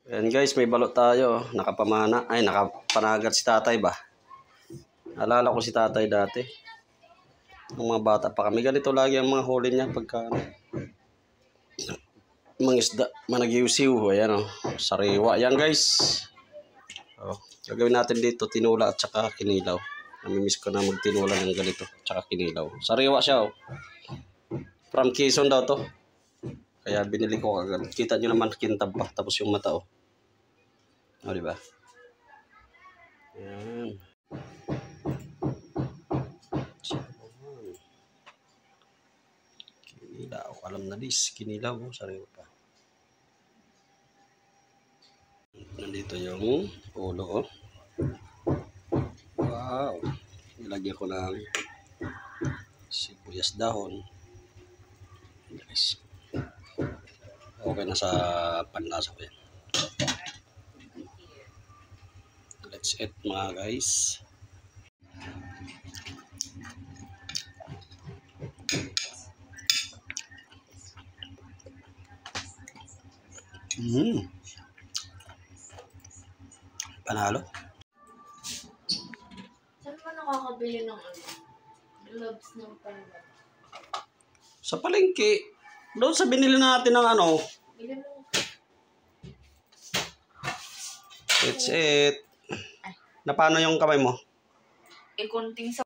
Ayan guys, may balot tayo. Nakapamana. Ay, nakapanagat si tatay ba? Alala ko si tatay dati. Nung mga bata pa kami. Ganito lagi ang mga huli niya pagka mga isda, managiw-siw. Ayan o. Sariwa. Ayan guys. O, gagawin natin dito tinula at saka kinilaw. Namimiss ko na magtinula ng ganito. Tsaka kinilaw. Sariwa siya o. From Quezon daw to. Kaya binili ko agad. Kita nyo naman kintab pa. Tapos yung mata o. O, diba? Ayan. Kinilaw. Alam na dis. Kinilaw o. Sariwa pa. Nandito yung ulo o. Wow. Nilagyan ko ng sibuyas dahon. Guys. Okay na sa panlasa ko yan. Let's eat mga guys. Panalo. Saan mo nakakabili ng gloves ng panlaba? Sa palengke. Doon sa binili natin ng ano. Bili mo. Let's eat. Na paano yung kamay mo? Konting sa